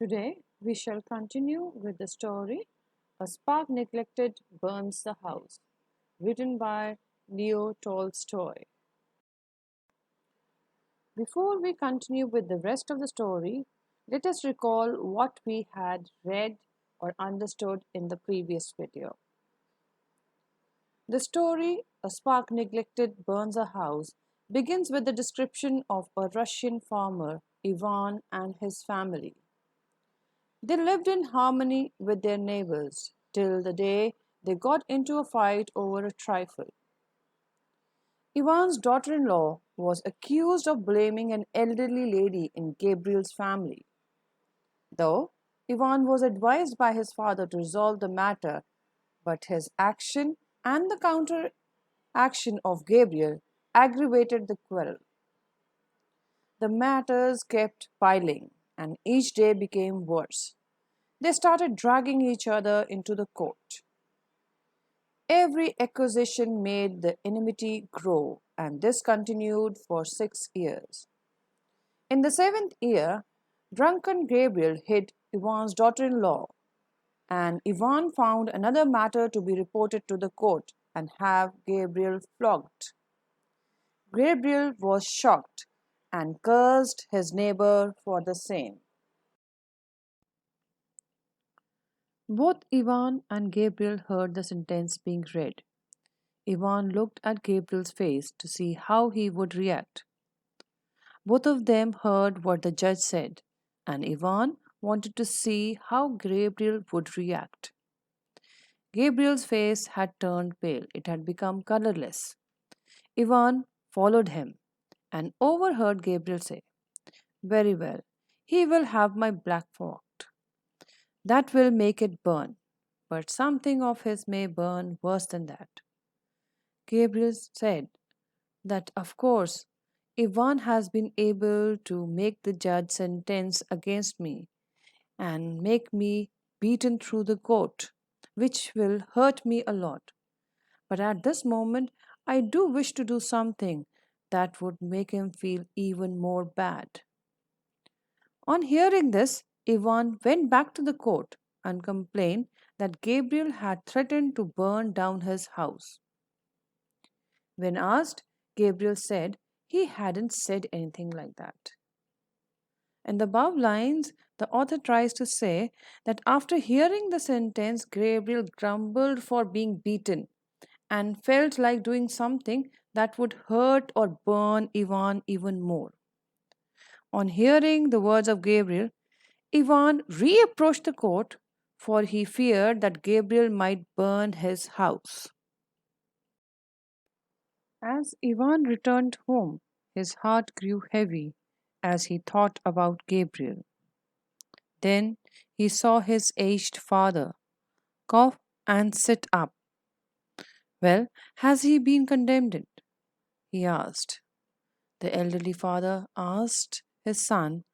Today we shall continue with the story A Spark Neglected Burns the House, written by Leo Tolstoy. Before we continue with the rest of the story, let us recall what we had read or understood in the previous video. The story A Spark Neglected Burns a House begins with the description of a Russian farmer, Ivan, and his family. They lived in harmony with their neighbors till the day they got into a fight over a trifle. Ivan's daughter in law was accused of blaming an elderly lady in Gabriel's family. Though Ivan was advised by his father to resolve the matter, but his action and the counter action of Gabriel aggravated the quarrel. The matters kept piling, and each day became worse. They started dragging each other into the court. Every accusation made the enmity grow, and this continued for 6 years. In the seventh year, drunken Gabriel hit Ivan's daughter in law, and Ivan found another matter to be reported to the court and have Gabriel flogged. Gabriel was shocked and cursed his neighbor for the same. Both Ivan and Gabriel heard the sentence being read. Ivan looked at Gabriel's face to see how he would react. Both of them heard what the judge said, and Ivan wanted to see how Gabriel would react. Gabriel's face had turned pale, it had become colorless. Ivan followed him and overheard Gabriel say, "Very well, he will have my black forked. That will make it burn, but something of his may burn worse than that." Gabriel said that, of course, Ivan has been able to make the judge sentence against me and make me beaten through the court, which will hurt me a lot. But at this moment, I do wish to do something that would make him feel even more bad. On hearing this, Ivan went back to the court and complained that Gabriel had threatened to burn down his house. When asked, Gabriel said he hadn't said anything like that. In the above lines, the author tries to say that after hearing the sentence, Gabriel grumbled for being beaten and felt like doing something that would hurt or burn Ivan even more. On hearing the words of Gabriel, Ivan reapproached the court, for he feared that Gabriel might burn his house. As Ivan returned home, his heart grew heavy as he thought about Gabriel. Then he saw his aged father cough and sit up. "Well, has he been condemned?" he asked. The elderly father asked his son,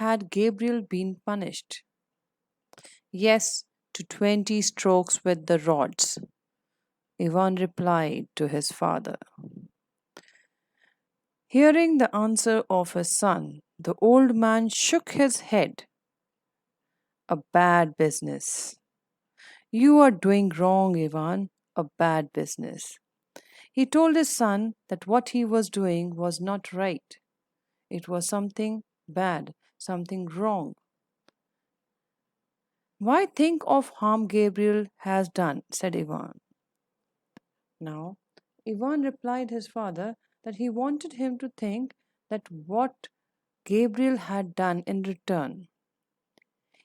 had Gabriel been punished? "Yes, to 20 strokes with the rods," Ivan replied to his father. Hearing the answer of his son, the old man shook his head. "A bad business. You are doing wrong, Ivan. A bad business." He told his son that what he was doing was not right. It was something bad, something wrong. "Why think of harm Gabriel has done?" said Ivan. Now, Ivan replied his father that he wanted him to think that what Gabriel had done in return.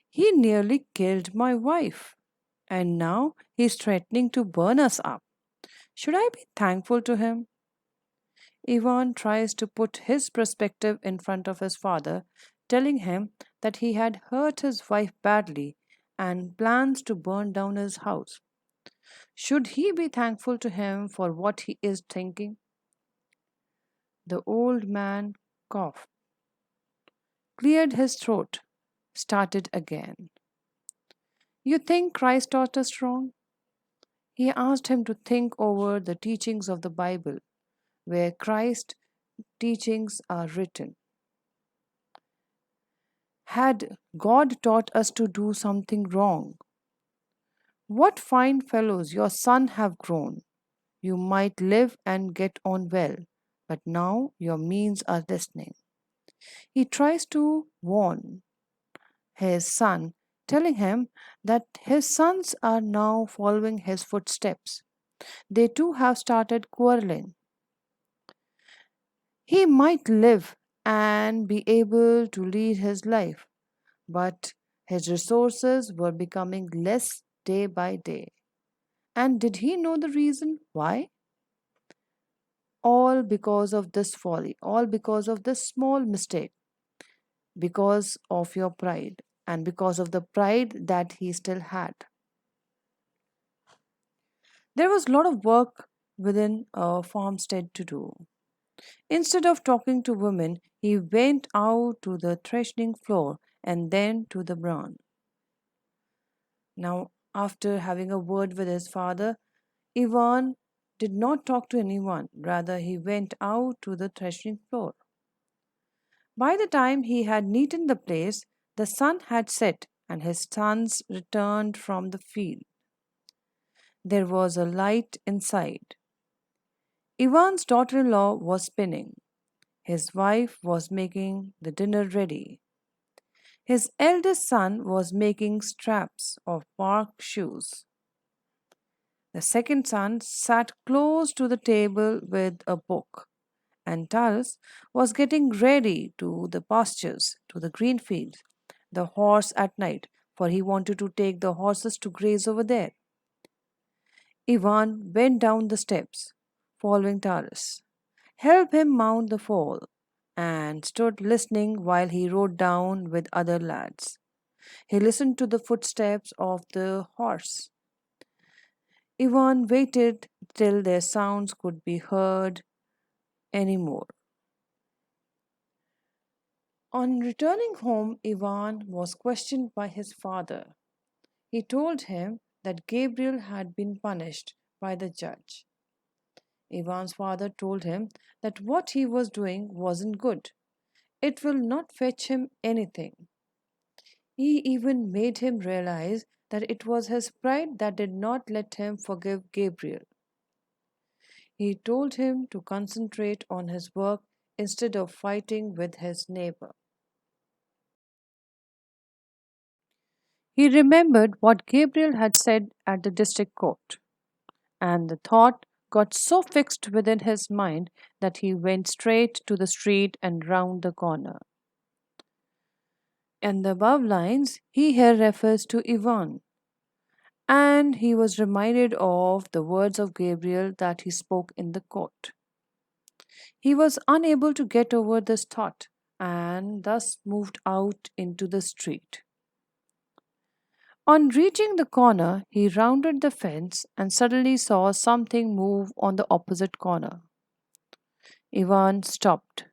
"He nearly killed my wife, and now he's threatening to burn us up. Should I be thankful to him?" Ivan tries to put his perspective in front of his father, telling him that he had hurt his wife badly and plans to burn down his house. Should he be thankful to him for what he is thinking? The old man coughed, cleared his throat, started again. "You think Christ taught us wrong?" He asked him to think over the teachings of the Bible, where Christ's teachings are written. Had God taught us to do something wrong? What fine fellows your son have grown. You might live and get on well, but now your means are lessening. He tries to warn his son, telling him that his sons are now following his footsteps. They too have started quarreling. He might live and be able to lead his life, but his resources were becoming less day by day. And did he know the reason why? All because of this folly, all because of this small mistake, because of your pride, and because of the pride that he still had. There was a lot of work within a farmstead to do. Instead of talking to women, he went out to the threshing floor and then to the barn. Now, after having a word with his father, Ivan did not talk to anyone. Rather, he went out to the threshing floor. By the time he had kneaded the place, the sun had set and his sons returned from the field. There was a light inside. Ivan's daughter in law was spinning. His wife was making the dinner ready. His eldest son was making straps of bark shoes. The second son sat close to the table with a book, and Taras was getting ready to the pastures, to the green fields, the horse at night, for he wanted to take the horses to graze over there. Ivan went down the steps, following Taras, helped him mount the foal, and stood listening while he rode down with other lads. He listened to the footsteps of the horse. Ivan waited till their sounds could be heard any more. On returning home, Ivan was questioned by his father. He told him that Gabriel had been punished by the judge. Ivan's father told him that what he was doing wasn't good. It will not fetch him anything. He even made him realize that it was his pride that did not let him forgive Gabriel. He told him to concentrate on his work instead of fighting with his neighbor. He remembered what Gabriel had said at the district court, and the thought got so fixed within his mind that he went straight to the street and round the corner. In the above lines, he here refers to Ivan, and he was reminded of the words of Gabriel that he spoke in the court. He was unable to get over this thought and thus moved out into the street. On reaching the corner, he rounded the fence and suddenly saw something move on the opposite corner. Ivan stopped,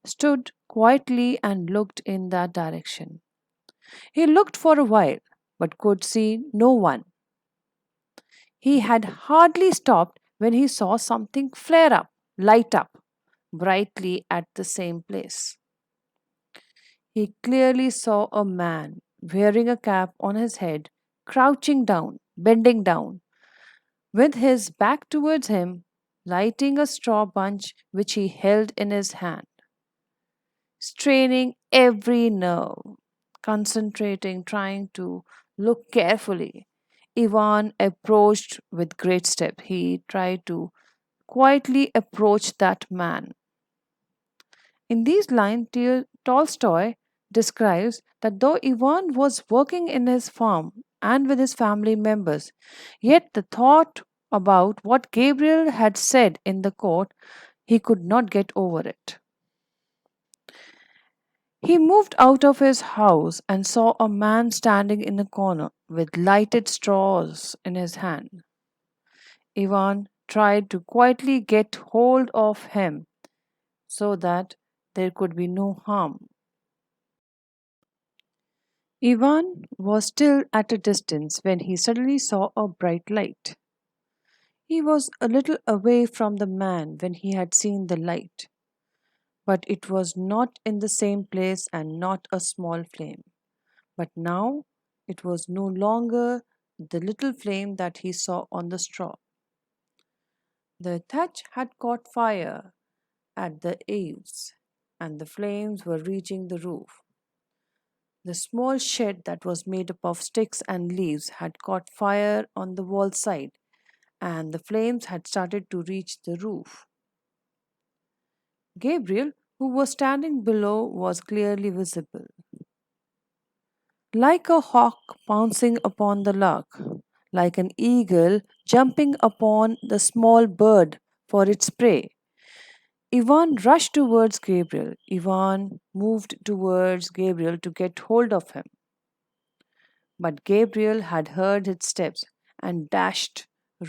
stood quietly, and looked in that direction. He looked for a while, but could see no one. He had hardly stopped when he saw something flare up, light up brightly at the same place. He clearly saw a man wearing a cap on his head, crouching down, bending down, with his back towards him, lighting a straw bunch which he held in his hand, straining every nerve, concentrating, trying to look carefully. Ivan approached with great step. He tried to quietly approach that man. In these lines, Tolstoy describes that though Ivan was working in his farm and with his family members, yet the thought about what Gabriel had said in the court, he could not get over it. He moved out of his house and saw a man standing in a corner with lighted straws in his hand. Ivan tried to quietly get hold of him so that there could be no harm. Ivan was still at a distance when he suddenly saw a bright light. He was a little away from the man when he had seen the light, But it was not in the same place and not a small flame. But now it was no longer the little flame that he saw on the straw. The thatch had caught fire at the eaves, and the flames were reaching the roof. The small shed that was made up of sticks and leaves had caught fire on the wall side, and the flames had started to reach the roof. Gabriel, who was standing below, was clearly visible. Like a hawk pouncing upon the lark, like an eagle jumping upon the small bird for its prey. Ivan rushed towards Gabriel. Ivan moved towards Gabriel to get hold of him. But Gabriel had heard his steps and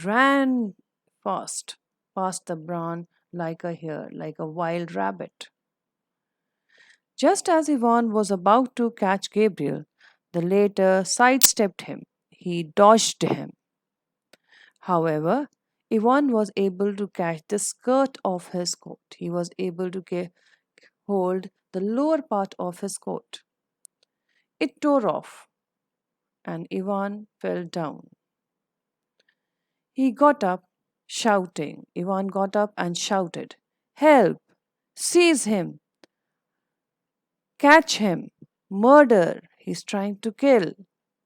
ran fast, past the barn like a hare, like a wild rabbit. Just as Ivan was about to catch Gabriel, the latter sidestepped him. He dodged him. However, Ivan was able to catch the skirt of his coat. He was able to hold the lower part of his coat. It tore off, and Ivan fell down. He got up, shouting. Ivan got up and shouted, "Help! Seize him! Catch him! Murder! He's trying to kill!"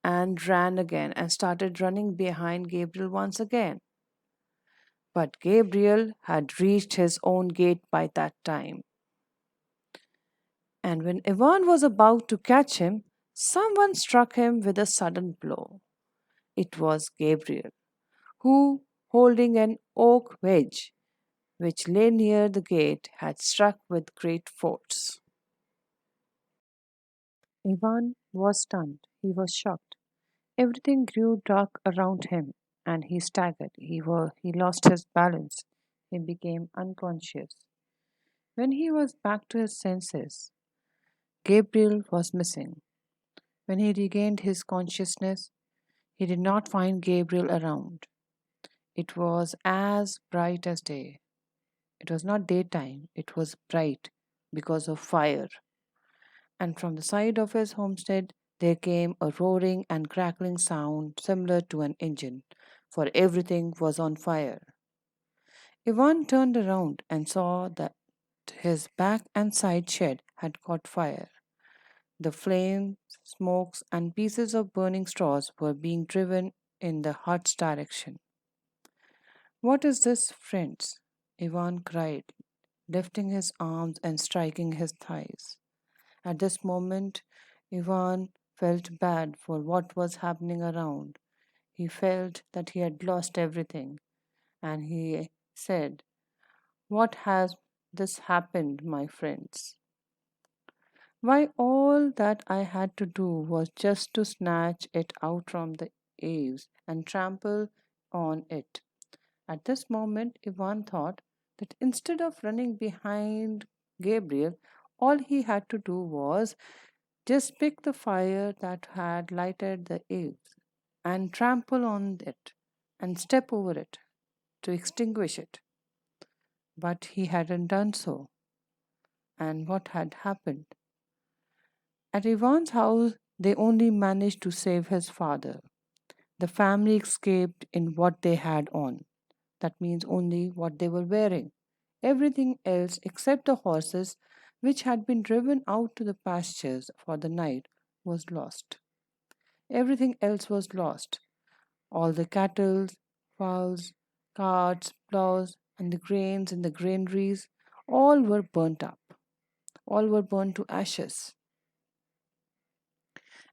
And ran again and started running behind Gabriel once again. But Gabriel had reached his own gate by that time. And when Ivan was about to catch him, someone struck him with a sudden blow. It was Gabriel, who, holding an oak wedge which lay near the gate, had struck with great force. Ivan was stunned. He was shocked. Everything grew dark around him, and he staggered. He lost his balance. He became unconscious. When he was back to his senses, Gabriel was missing. When he regained his consciousness, he did not find Gabriel around. It was as bright as day. It was not daytime, it was bright because of fire. And from the side of his homestead there came a roaring and crackling sound similar to an engine, for everything was on fire. Ivan turned around and saw that his back and side shed had caught fire. The flames, smokes, and pieces of burning straws were being driven in the hut's direction. "What is this, friends?" Ivan cried, lifting his arms and striking his thighs. At this moment, Ivan felt bad for what was happening around. He felt that he had lost everything, and he said, "What has this happened, my friends? Why, all that I had to do was just to snatch it out from the eaves and trample on it." At this moment, Ivan thought that instead of running behind Gabriel, all he had to do was just pick the fire that had lighted the eaves and trample on it and step over it to extinguish it. But he hadn't done so. And what had happened? At Ivan's house, they only managed to save his father. The family escaped in what they had on. That means only what they were wearing. Everything else, except the horses, which had been driven out to the pastures for the night, was lost. Everything else was lost. All the cattle, fowls, carts, plows, and the grains in the granaries, all were burnt up. All were burned to ashes.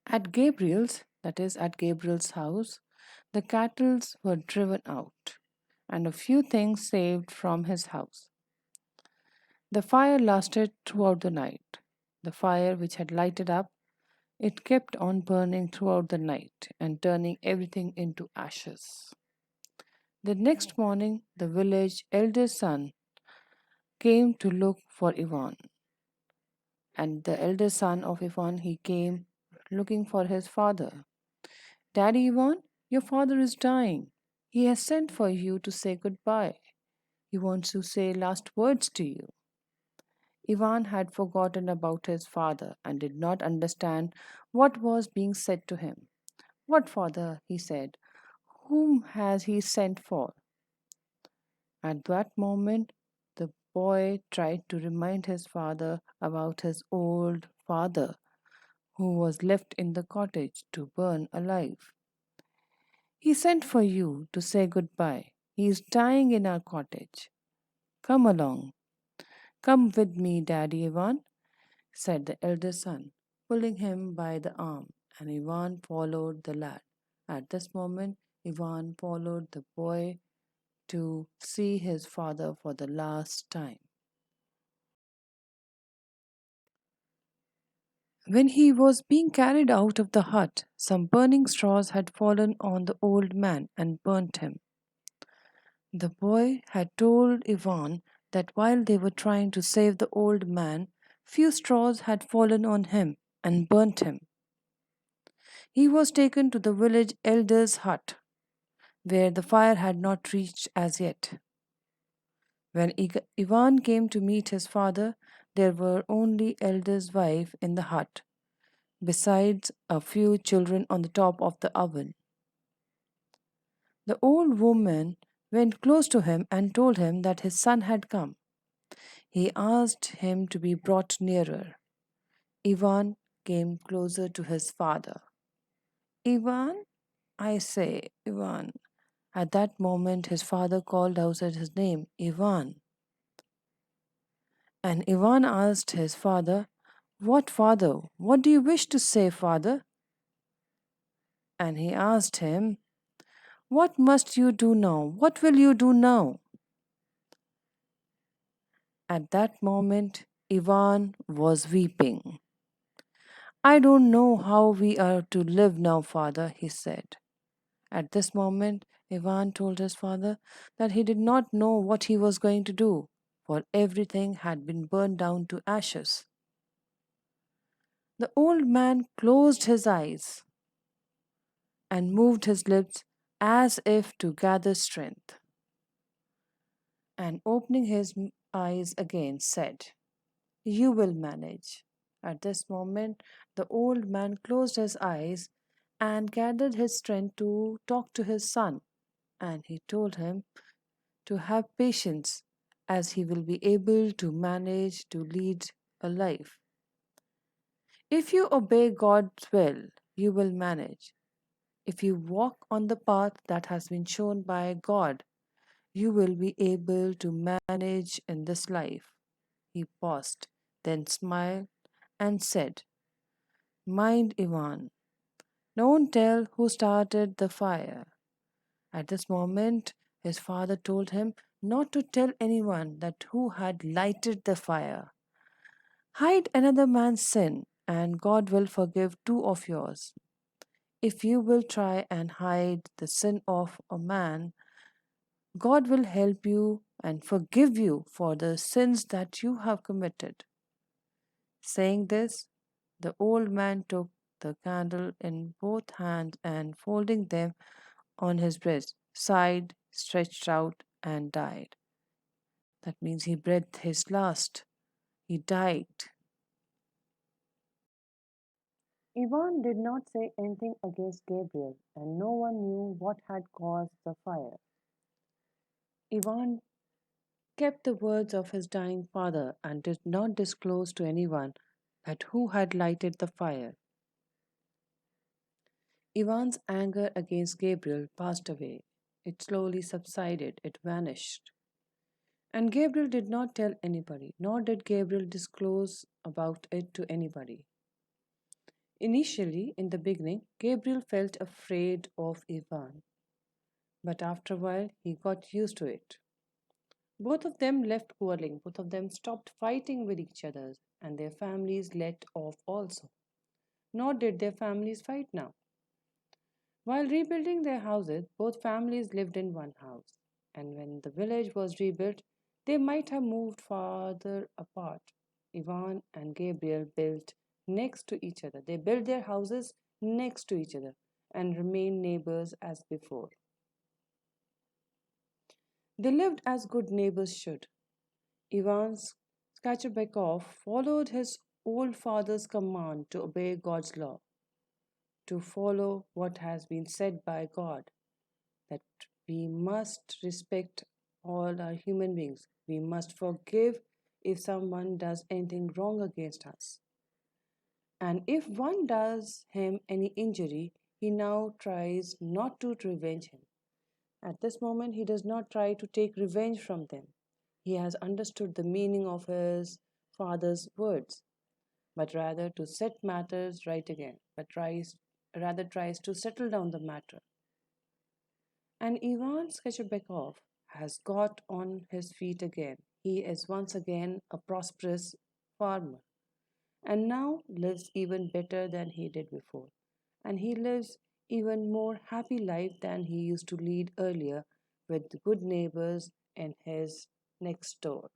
At Gabriel's, that is, at Gabriel's house, the cattle were driven out, and a few things saved from his house. The fire lasted throughout the night. The fire which had lighted up, it kept on burning throughout the night and turning everything into ashes. The next morning, the village eldest son came to look for Ivan, and the eldest son of Ivan he came looking for his father. "Daddy Ivan, your father is dying. He has sent for you to say goodbye. He wants to say last words to you." Ivan had forgotten about his father and did not understand what was being said to him. What father? He said. Whom has he sent for? At that moment, the boy tried to remind his father about his old father, who was left in the cottage to burn alive. He sent for you to say goodbye. He is dying in our cottage. Come along. Come with me, Daddy Ivan, said the elder son, pulling him by the arm, and Ivan followed the lad. At this moment, Ivan followed the boy to see his father for the last time. When he was being carried out of the hut, some burning straws had fallen on the old man and burnt him. The boy had told Ivan that while they were trying to save the old man, few straws had fallen on him and burnt him. He was taken to the village elder's hut, where the fire had not reached as yet. When Ivan came to meet his father, there were only elder's wife in the hut, besides a few children on the top of the oven. The old woman went close to him and told him that his son had come. He asked him to be brought nearer. Ivan came closer to his father. Ivan, I say, Ivan. At that moment, his father called out his name, Ivan. And Ivan asked his father, What, father? What do you wish to say, father? And he asked him, What must you do now? What will you do now? At that moment, Ivan was weeping. I don't know how we are to live now, father, he said. At this moment, Ivan told his father that he did not know what he was going to do, for everything had been burned down to ashes. The old man closed his eyes and moved his lips as if to gather strength, and opening his eyes again, said, You will manage. At this moment, the old man closed his eyes and gathered his strength to talk to his son, and he told him to have patience as he will be able to manage to lead a life. If you obey God's will, you will manage. If you walk on the path that has been shown by God, you will be able to manage in this life. He paused, then smiled and said, Mind Ivan, don't tell who started the fire. At this moment, his father told him not to tell anyone that who had lighted the fire. Hide another man's sin, and God will forgive two of yours. If you will try and hide the sin of a man, God will help you and forgive you for the sins that you have committed. Saying this, the old man took the candle in both hands and folding them on his breast, sighed, stretched out, and died. That means he breathed his last. He died. Ivan did not say anything against Gabriel, and no one knew what had caused the fire. Ivan kept the words of his dying father and did not disclose to anyone that who had lighted the fire. Ivan's anger against Gabriel passed away. It slowly subsided, it vanished. And Gabriel did not tell anybody, nor did Gabriel disclose about it to anybody. Initially, in the beginning, Gabriel felt afraid of Ivan, but after a while, he got used to it. Both of them left quarreling, both of them stopped fighting with each other, and their families let off also. Nor did their families fight now. While rebuilding their houses, both families lived in one house, and when the village was rebuilt, they might have moved farther apart. Ivan and Gabriel built next to each other. They built their houses next to each other and remained neighbors as before. They lived as good neighbors should. Ivan's Skachebekov followed his old father's command to obey God's law, to follow what has been said by God, that we must respect all our human beings. We must forgive if someone does anything wrong against us. And if one does him any injury, he now tries not to revenge him. At this moment, he does not try to take revenge from them. He has understood the meaning of his father's words, but rather to set matters right again, but tries to settle down the matter. And Ivan Skeshebekov has got on his feet again. He is once again a prosperous farmer and now lives even better than he did before. And he lives even more happy life than he used to lead earlier with good neighbors in his next door.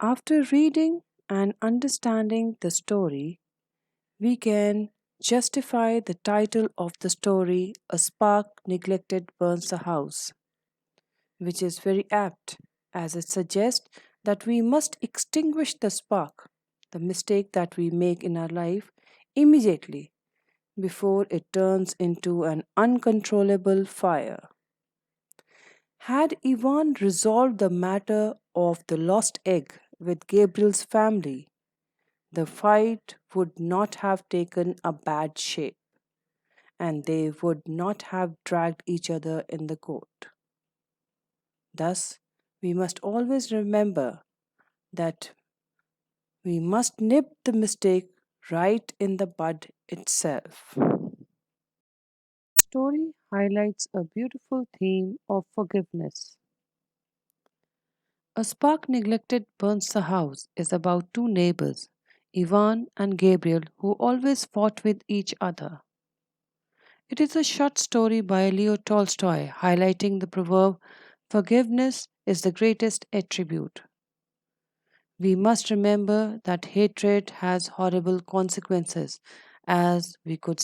After reading and understanding the story, we can justify the title of the story A Spark Neglected Burns a House, which is very apt as it suggests that we must extinguish the spark, the mistake that we make in our life, immediately before it turns into an uncontrollable fire. Had Ivan resolved the matter of the lost egg with Gabriel's family, the fight would not have taken a bad shape and they would not have dragged each other in the court. Thus, we must always remember that we must nip the mistake right in the bud itself. The story highlights a beautiful theme of forgiveness. A Spark Neglected Burns the House is about two neighbors, Ivan and Gabriel, who always fought with each other. It is a short story by Leo Tolstoy highlighting the proverb, forgiveness is the greatest attribute. We must remember that hatred has horrible consequences, as we could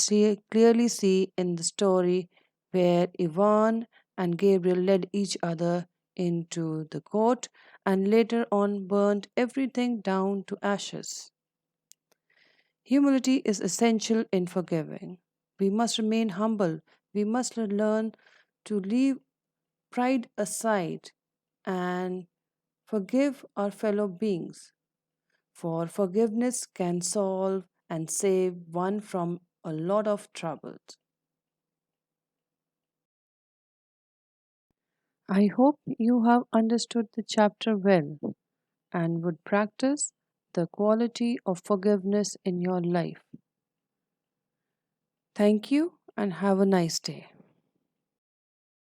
clearly see in the story where Ivan and Gabriel led each other into the court and later on burned everything down to ashes. Humility is essential in forgiving. We must remain humble. We must learn to leave pride aside and forgive our fellow beings. For forgiveness can solve and save one from a lot of troubles. I hope you have understood the chapter well and would practice the quality of forgiveness in your life. Thank you and have a nice day.